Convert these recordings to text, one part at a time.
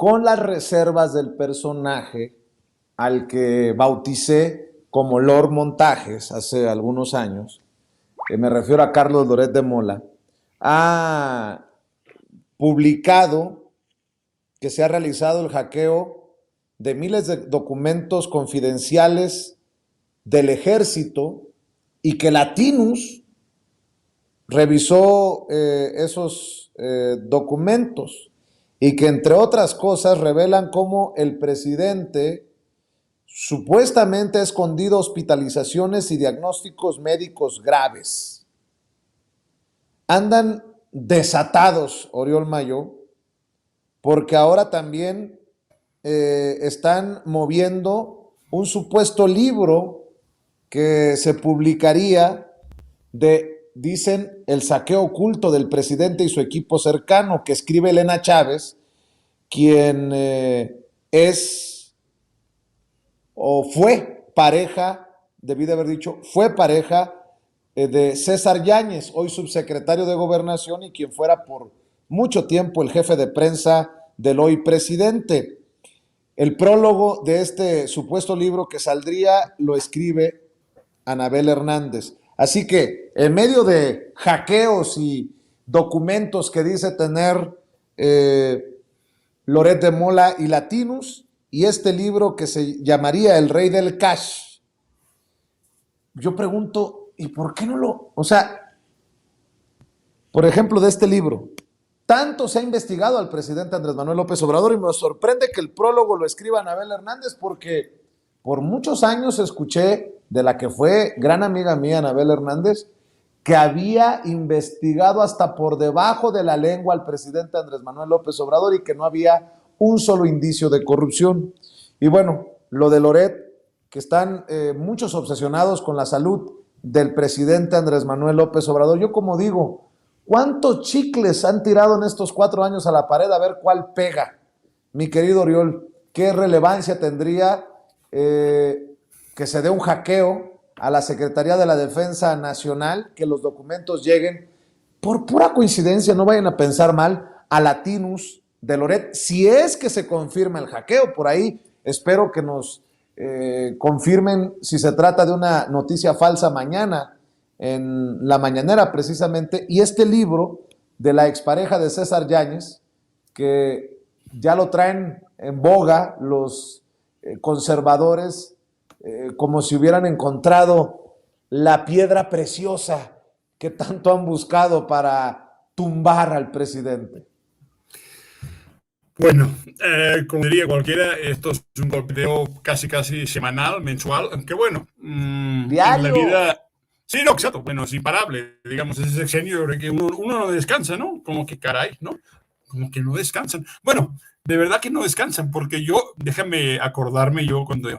con las reservas del personaje al que bauticé como Lord Montajes hace algunos años, me refiero a Carlos Loret de Mola, ha publicado que se ha realizado el hackeo de miles de documentos confidenciales del ejército y que Latinus revisó esos documentos y que entre otras cosas revelan cómo el presidente supuestamente ha escondido hospitalizaciones y diagnósticos médicos graves. Andan desatados, Oriol Mayo, porque ahora también están moviendo un supuesto libro que se publicaría dicen, el saqueo oculto del presidente y su equipo cercano, que escribe Elena Chávez, quien es o fue pareja, debí de haber dicho, fue pareja de César Yáñez, hoy subsecretario de Gobernación y quien fuera por mucho tiempo el jefe de prensa del hoy presidente. El prólogo de este supuesto libro que saldría lo escribe Anabel Hernández. Así que en medio de hackeos y documentos que dice tener Loret de Mola y Latinus, y este libro que se llamaría El Rey del Cash, yo pregunto, ¿y por qué no lo...? O sea, por ejemplo, de este libro, tanto se ha investigado al presidente Andrés Manuel López Obrador y me sorprende que el prólogo lo escriba Anabel Hernández porque por muchos años escuché de la que fue gran amiga mía, Anabel Hernández, que había investigado hasta por debajo de la lengua al presidente Andrés Manuel López Obrador y que no había un solo indicio de corrupción. Y bueno, lo de Loret, que están muchos obsesionados con la salud del presidente Andrés Manuel López Obrador. Yo como digo, ¿cuántos chicles han tirado en estos 4 años a la pared a ver cuál pega? Mi querido Oriol, ¿qué relevancia tendría que se dé un hackeo a la Secretaría de la Defensa Nacional, que los documentos lleguen, por pura coincidencia, no vayan a pensar mal, a Latinus de Loret, si es que se confirma el hackeo? Por ahí espero que nos confirmen si se trata de una noticia falsa mañana, en la mañanera precisamente, y este libro de la expareja de César Yáñez, que ya lo traen en boga los conservadores, como si hubieran encontrado la piedra preciosa que tanto han buscado para tumbar al presidente. Bueno, como diría cualquiera, esto es un golpeteo casi semanal, mensual, aunque bueno, en la vida... Sí, no, exacto, bueno, es imparable, digamos, ese sexenio de que uno no descansa, ¿no? Como que caray, ¿no? Como que no descansan. Bueno, de verdad que no descansan, porque déjame acordarme, yo cuando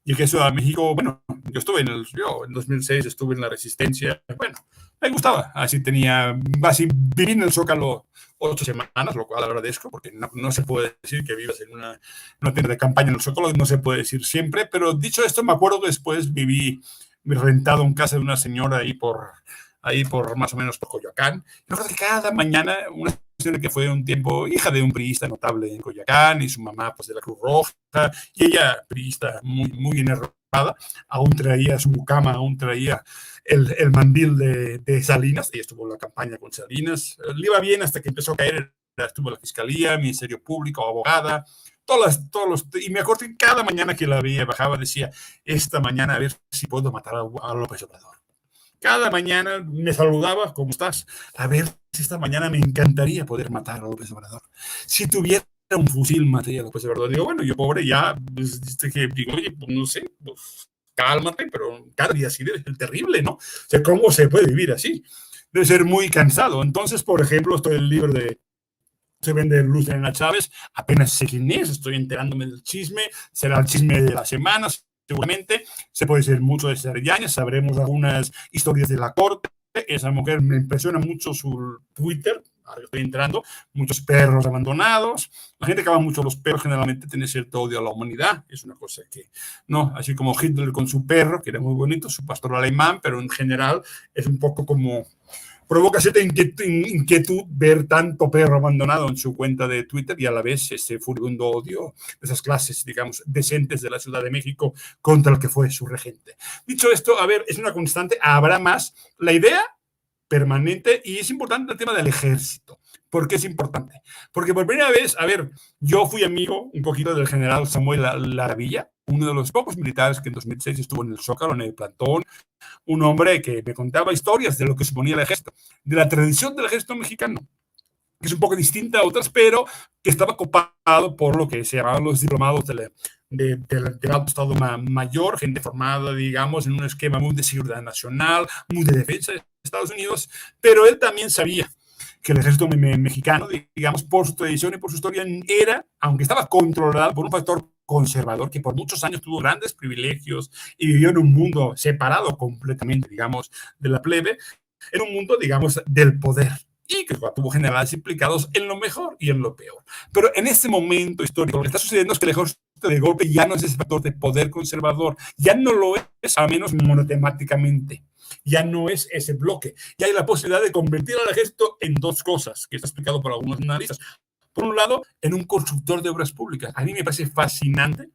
llegué a Ciudad de México, bueno, yo en 2006 estuve en la Resistencia, bueno, me gustaba, así viví en el Zócalo 8 semanas, lo cual agradezco, porque no se puede decir que vivas en una tienda de campaña en el Zócalo, no se puede decir siempre, pero dicho esto, me acuerdo que después viví rentado en casa de una señora ahí por más o menos por Coyoacán. Yo creo que cada mañana una señora que fue un tiempo hija de un priista notable en Coyoacán y su mamá pues de la Cruz Roja, y ella priista muy enervada, aún traía su mucama, aún traía el mandil de Salinas, ella estuvo en la campaña con Salinas, le iba bien hasta que empezó a caer, estuvo en la Fiscalía, Ministerio Público, abogada, y me acuerdo que cada mañana que la veía bajaba decía, esta mañana a ver si puedo matar a López Obrador. Cada mañana me saludaba, ¿cómo estás? A ver si esta mañana me encantaría poder matar a López Obrador. Si tuviera un fusil, mataría a López Obrador. Digo, bueno, yo pobre ya, pues, digo, oye, pues no sé, pues cálmate, pero cada día así debe ser terrible, ¿no? O sea, ¿cómo se puede vivir así? Debe ser muy cansado. Entonces, por ejemplo, estoy en el libro de se vende Luz de Elena Chávez, apenas sé quién es, estoy enterándome del chisme, será el chisme de las semanas, seguramente, se puede decir mucho de César Yáñez, sabremos algunas historias de la corte, esa mujer me impresiona mucho su Twitter, ahora estoy entrando, muchos perros abandonados, la gente que ama mucho a los perros generalmente tiene cierto odio a la humanidad, es una cosa que, no, así como Hitler con su perro, que era muy bonito, su pastor alemán, pero en general es un poco como provoca cierta inquietud ver tanto perro abandonado en su cuenta de Twitter y a la vez ese furibundo odio de esas clases, digamos, decentes de la Ciudad de México contra el que fue su regente. Dicho esto, a ver, es una constante, habrá más. La idea permanente, y es importante el tema del ejército. ¿Por qué es importante? Porque por primera vez, a ver, yo fui amigo un poquito del general Samuel Laravilla, uno de los pocos militares que en 2006 estuvo en el Zócalo, en el plantón, un hombre que me contaba historias de lo que suponía el ejército, de la tradición del ejército mexicano, que es un poco distinta a otras, pero que estaba copado por lo que se llamaban los diplomados del alto Estado Mayor, gente formada, digamos, en un esquema muy de seguridad nacional, muy de defensa de Estados Unidos, pero él también sabía que el ejército mexicano, digamos, por su tradición y por su historia, era, aunque estaba controlado por un factor conservador que por muchos años tuvo grandes privilegios y vivió en un mundo separado completamente, digamos, de la plebe, era un mundo, digamos, del poder y que tuvo generales implicados en lo mejor y en lo peor. Pero en este momento histórico, lo que está sucediendo es que el ejército de golpe ya no es ese factor de poder conservador, ya no lo es, al menos monotemáticamente. Ya no es ese bloque. Ya hay la posibilidad de convertir al ejército en dos cosas, que está explicado por algunos analistas. Por un lado, en un constructor de obras públicas. A mí me parece fascinante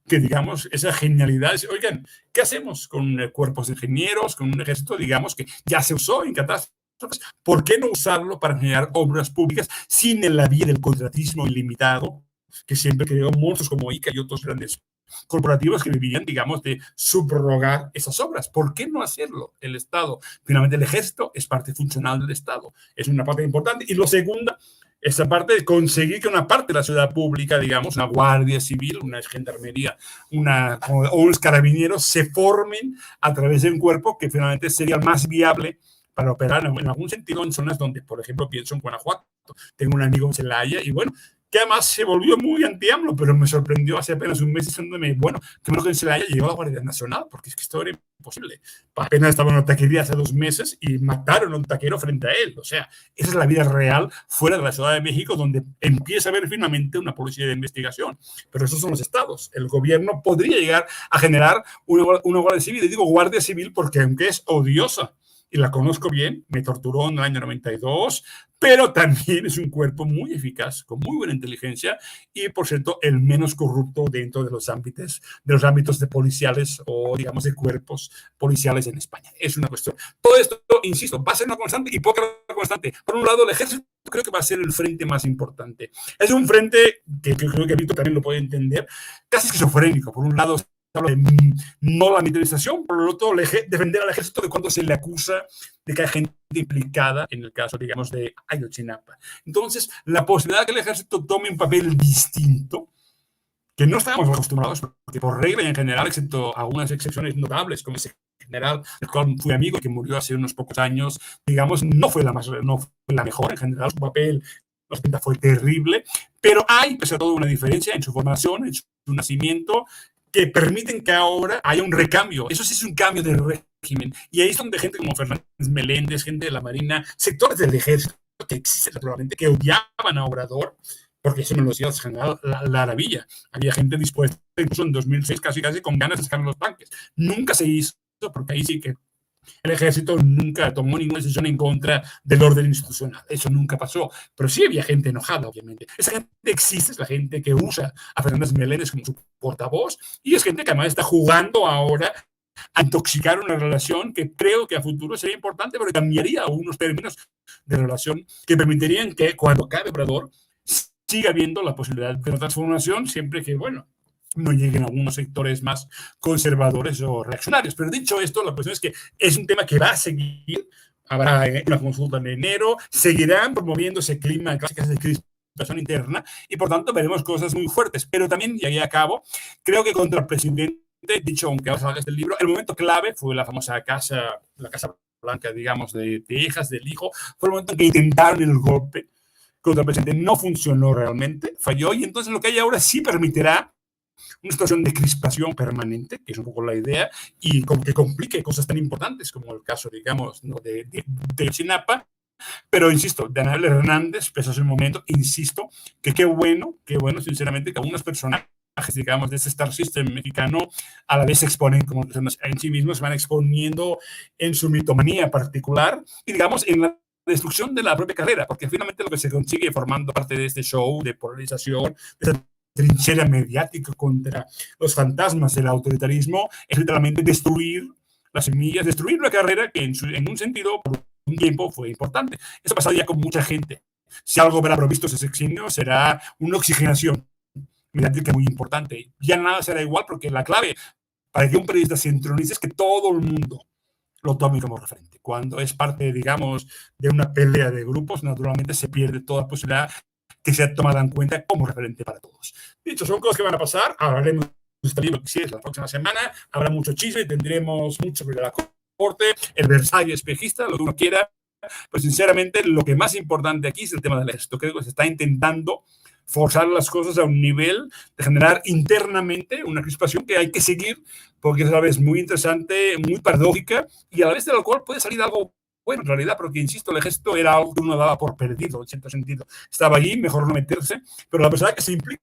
que, digamos, esa genialidad. Oigan, ¿qué hacemos con cuerpos de ingenieros, con un ejército, digamos, que ya se usó en catástrofes? ¿Por qué no usarlo para generar obras públicas sin la vía del contratismo ilimitado, que siempre creó monstruos como ICA y otros grandes corporativos que vivían, digamos, de subrogar esas obras? ¿Por qué no hacerlo el Estado? Finalmente, el ejército es parte funcional del Estado. Es una parte importante. Y lo segunda, esa parte de conseguir que una parte de la ciudad pública, digamos, una guardia civil, una gendarmería, o unos carabineros se formen a través de un cuerpo que finalmente sería el más viable para operar en algún sentido en zonas donde, por ejemplo, pienso en Guanajuato. Tengo un amigo en Celaya y bueno, que además se volvió muy anti-AMLO, pero me sorprendió hace apenas un mes diciéndome, bueno, que menos que en Celaya llegó la Guardia Nacional, porque es que esto era imposible. Apenas estaba en una taquería hace 2 meses y mataron a un taquero frente a él. O sea, esa es la vida real fuera de la Ciudad de México, donde empieza a haber finalmente una policía de investigación. Pero esos son los estados. El gobierno podría llegar a generar una Guardia Civil. Y digo Guardia Civil porque aunque es odiosa, y la conozco bien, me torturó en el año 92, pero también es un cuerpo muy eficaz, con muy buena inteligencia y, por cierto, el menos corrupto dentro de los ámbitos de policiales o, digamos, de cuerpos policiales en España. Es una cuestión. Todo esto, insisto, va a ser una constante y poca constante. Por un lado, el ejército creo que va a ser el frente más importante. Es un frente que creo que Víctor también lo puede entender, casi esquizofrénico. Por un lado, no la militarización, por el otro, defender al ejército de cuando se le acusa de que hay gente implicada en el caso, digamos, de Ayotzinapa. Entonces, la posibilidad de que el ejército tome un papel distinto, que no estábamos acostumbrados, porque por regla y en general, excepto algunas excepciones notables, como ese general del cual fui amigo y que murió hace unos pocos años, digamos, no fue la mejor en general, su papel fue terrible, pero hay, pese a todo, una diferencia en su formación, en su nacimiento, que permiten que ahora haya un recambio. Eso sí es un cambio de régimen. Y ahí es donde gente como Fernández Meléndez, gente de la Marina, sectores del ejército que existen naturalmente, que odiaban a Obrador, porque eso me lo decía el general Laravilla. Había gente dispuesta, incluso en 2006, casi con ganas de sacar los tanques. Nunca se hizo, porque ahí sí que el ejército nunca tomó ninguna decisión en contra del orden institucional. Eso nunca pasó. Pero sí había gente enojada, obviamente. Esa gente existe, es la gente que usa a Fernández Meléndez como su portavoz y es gente que además está jugando ahora a intoxicar una relación que creo que a futuro sería importante, pero cambiaría algunos términos de relación que permitirían que cuando acabe Obrador siga habiendo la posibilidad de una transformación siempre que, bueno, no lleguen algunos sectores más conservadores o reaccionarios. Pero dicho esto, la cuestión es que es un tema que va a seguir. Habrá una consulta en enero, seguirán promoviendo ese clima casi de crispación interna y por tanto veremos cosas muy fuertes. Pero también, y ahí acabo, creo que contra el presidente, dicho aunque ahora salga este libro, el momento clave fue la famosa la Casa Blanca, digamos, de hijas del hijo, fue el momento en que intentaron el golpe contra el presidente. No funcionó realmente, falló y entonces lo que hay ahora sí permitirá una situación de crispación permanente, que es un poco la idea, y que complique cosas tan importantes como el caso, digamos, ¿no? de Ayotzinapa. Pero insisto, de Anabel Hernández, pese a ese momento, insisto, que qué bueno, sinceramente, que algunas personas digamos, de ese Star System mexicano, a la vez se exponen como personas en sí mismos, se van exponiendo en su mitomanía particular y, digamos, en la destrucción de la propia carrera, porque finalmente lo que se consigue formando parte de este show de polarización, de esta trinchera mediática contra los fantasmas del autoritarismo, es literalmente destruir las semillas, destruir una carrera que en un sentido, por un tiempo, fue importante. Eso pasaría con mucha gente. Si algo habrá provisto ese sexenio, será una oxigenación mediática muy importante. Ya nada será igual porque la clave para que un periodista se entronice es que todo el mundo lo tome como referente. Cuando es parte, digamos, de una pelea de grupos, naturalmente se pierde toda posibilidad que sea tomada en cuenta como referente para todos. Dicho, son cosas que van a pasar. Hablaremos de este libro que sí es la próxima semana. Habrá mucho chisme, tendremos mucho sobre la corte, el Versalles espejista, lo que uno quiera. Pero sinceramente, lo que más importante aquí es el tema del ejército. Creo que se está intentando forzar las cosas a un nivel de generar internamente una crispación que hay que seguir, porque es a la vez muy interesante, muy paradójica, y a la vez de la cual puede salir algo bueno en realidad, porque insisto, el ejército era algo que uno daba por perdido, en cierto sentido. Estaba allí, mejor no meterse, pero la persona que se implica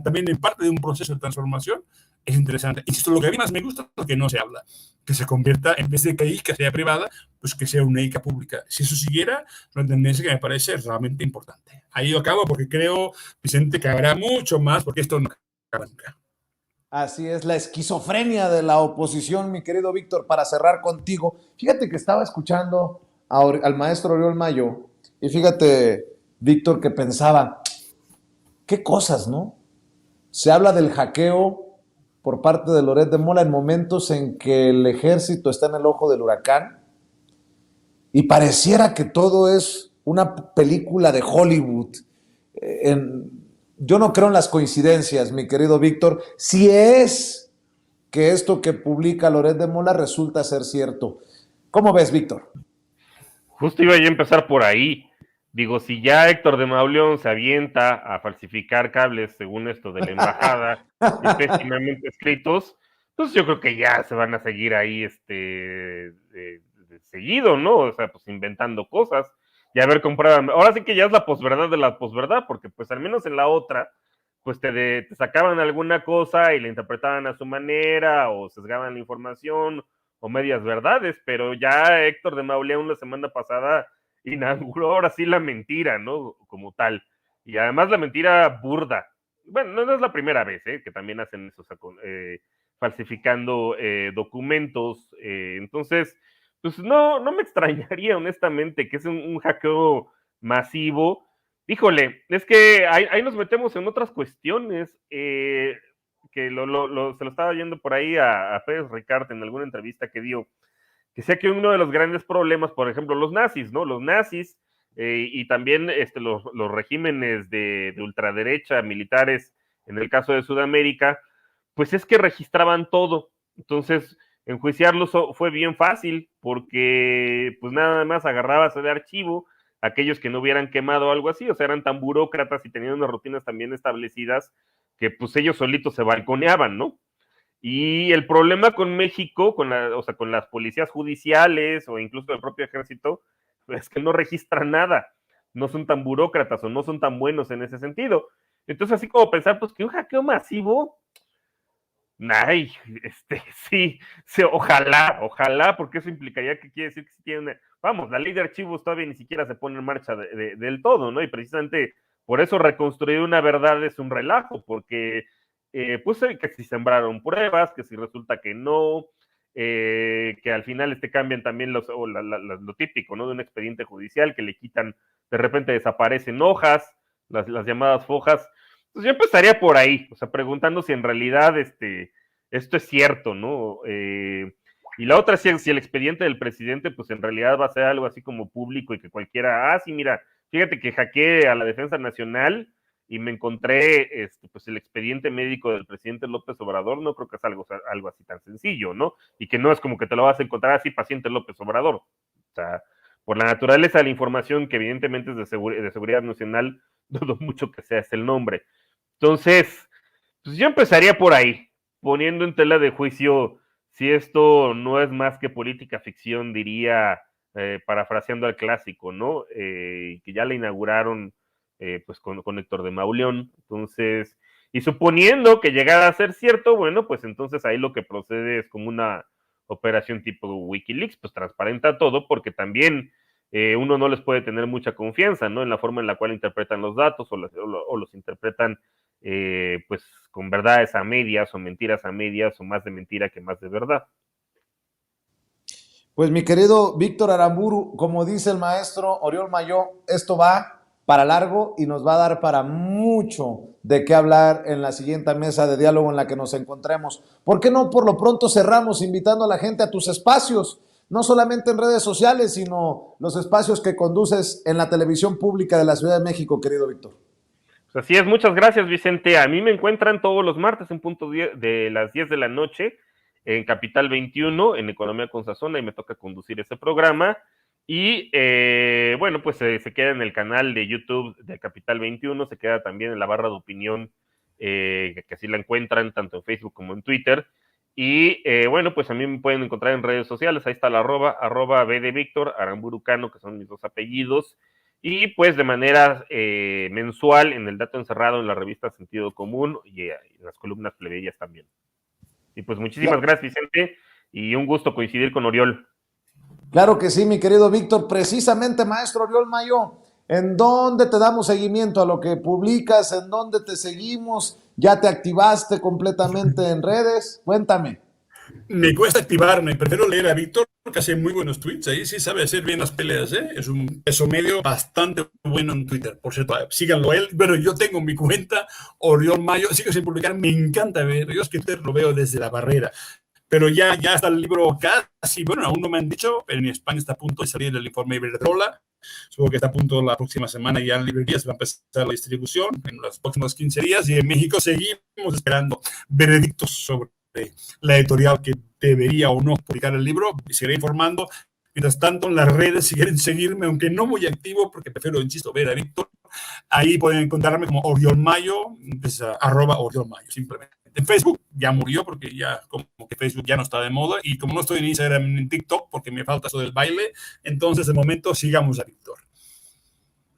también en parte de un proceso de transformación es interesante. Insisto, lo que a mí más me gusta es lo que no se habla, que se convierta, en vez de que ICA sea privada, pues que sea una ICA pública. Si eso siguiera, una tendencia que me parece realmente importante. Ahí yo acabo porque creo, Vicente, que habrá mucho más, porque esto no acaba nunca. Así es la esquizofrenia de la oposición, mi querido Víctor, para cerrar contigo. Fíjate que estaba escuchando al maestro Oriol Mayo y fíjate, Víctor, que pensaba, qué cosas, ¿no? Se habla del hackeo por parte de Loret de Mola en momentos en que el ejército está en el ojo del huracán y pareciera que todo es una película de Hollywood. Yo no creo en las coincidencias, mi querido Víctor. Si es que esto que publica Loret de Mola resulta ser cierto. ¿Cómo ves, Víctor? Justo iba yo a empezar por ahí. Digo, si ya Héctor de Mauleón se avienta a falsificar cables, según esto de la embajada, y pésimamente escritos, pues yo creo que ya se van a seguir ahí, seguido, ¿no? O sea, pues inventando cosas. Y a ver, compraban. Ahora sí que ya es la posverdad de la posverdad, porque pues al menos en la otra, pues te sacaban alguna cosa y la interpretaban a su manera, o sesgaban la información, o medias verdades, pero ya Héctor de Mauleón la semana pasada inauguró ahora sí la mentira, ¿no? Como tal. Y además la mentira burda. Bueno, no es la primera vez, que también hacen eso, o sea, falsificando documentos. Entonces, pues no me extrañaría, honestamente, que es un hackeo masivo. Híjole, es que ahí nos metemos en otras cuestiones. Que se lo estaba yendo por ahí a Pérez Ricard en alguna entrevista que dio, que sea que uno de los grandes problemas, por ejemplo, los nazis, ¿no? Los nazis y también los regímenes de ultraderecha, militares, en el caso de Sudamérica, pues es que registraban todo. Entonces, enjuiciarlos fue bien fácil, porque pues nada más agarrabas el archivo, aquellos que no hubieran quemado algo así, o sea, eran tan burócratas y tenían unas rutinas también establecidas que pues ellos solitos se balconeaban, ¿no? Y el problema con México, o sea, con las policías judiciales o incluso el propio ejército, es que no registran nada, no son tan burócratas o no son tan buenos en ese sentido. Entonces, así como pensar, pues que un hackeo masivo, ay, sí, ojalá, porque eso implicaría que quiere decir que si tiene vamos, la ley de archivos todavía ni siquiera se pone en marcha del todo, ¿no? Y precisamente por eso reconstruir una verdad es un relajo, porque pues que si sembraron pruebas, que si resulta que no, que al final cambian también lo típico, ¿no? De un expediente judicial, que le quitan, de repente desaparecen hojas, las llamadas fojas. Pues yo empezaría por ahí, o sea, preguntando si en realidad esto es cierto, ¿no? Y la otra, si el expediente del presidente, pues en realidad va a ser algo así como público y que cualquiera, sí, mira, fíjate que hackeé a la Defensa Nacional y me encontré pues el expediente médico del presidente López Obrador, no creo que es algo así tan sencillo, ¿no? Y que no es como que te lo vas a encontrar así, paciente López Obrador. O sea, por la naturaleza de la información, que evidentemente es de seguridad nacional, dudo mucho que sea ese el nombre. Entonces, pues yo empezaría por ahí, poniendo en tela de juicio si esto no es más que política ficción, diría, parafraseando al clásico, ¿no? Que ya la inauguraron pues con Héctor de Mauleón. Entonces, Y suponiendo que llegara a ser cierto, bueno, pues entonces ahí lo que procede es como una operación tipo Wikileaks, pues transparenta todo, porque también uno no les puede tener mucha confianza, ¿no? En la forma en la cual interpretan los datos o los interpretan pues con verdades a medias o mentiras a medias o más de mentira que más de verdad. Pues mi querido Víctor Aramburu, como dice el maestro Oriol Mayó, esto va para largo y nos va a dar para mucho de qué hablar en la siguiente mesa de diálogo en la que nos encontremos. ¿Por qué no por lo pronto cerramos invitando a la gente a tus espacios? No solamente en redes sociales, sino los espacios que conduces en la televisión pública de la Ciudad de México, querido Víctor. Pues así es, muchas gracias, Vicente. A mí me encuentran todos los martes en punto de las 10 de la noche en Capital 21, en Economía con Sazón, y me toca conducir ese programa. Y bueno, pues se queda en el canal de YouTube de Capital 21, se queda también en la barra de opinión, que así la encuentran tanto en Facebook como en Twitter. Y bueno, pues a mí me pueden encontrar en redes sociales, ahí está la arroba B de Víctor, Aramburu Cano, que son mis dos apellidos. Y pues de manera mensual en el Dato Encerrado, en la revista Sentido Común y en las columnas plebeyas también. Y pues muchísimas gracias, Vicente, y un gusto coincidir con Oriol. Claro que sí, mi querido Víctor. Precisamente, maestro Oriol Mayó, ¿en dónde te damos seguimiento a lo que publicas? ¿En dónde te seguimos? ¿Ya te activaste completamente en redes? Cuéntame. Me cuesta activarme, prefiero leer a Víctor, que hace muy buenos tweets, ahí sí sabe hacer bien las peleas, ¿eh? Es un peso medio bastante bueno en Twitter, por cierto, síganlo a él. Bueno, yo tengo mi cuenta, Oriol Mayo, sigo sin publicar, me encanta ver, yo es que Twitter lo veo desde la barrera, pero ya está el libro casi, bueno, aún no me han dicho, pero en España está a punto de salir el informe Iberdrola, supongo que está a punto la próxima semana ya en librerías, va a empezar la distribución en los próximos 15 días, y en México seguimos esperando veredictos sobre la editorial que debería o no publicar el libro, y seguiré informando. Mientras tanto, en las redes, si quieren seguirme, aunque no muy activo, porque prefiero, insisto, ver a Víctor, ahí pueden encontrarme como Oriol Mayo, es @Oriol Mayo, simplemente. En Facebook ya murió, porque ya como que Facebook ya no está de moda, y como no estoy en Instagram ni en TikTok, porque me falta eso del baile, entonces de momento sigamos a Víctor.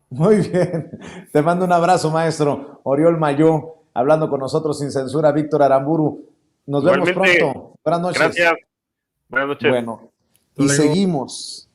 Muy bien, te mando un abrazo, maestro Oriol Mayó, hablando con nosotros sin censura, Víctor Aramburu. Nos vemos pronto. Buenas noches. Gracias. Buenas noches. Bueno, y seguimos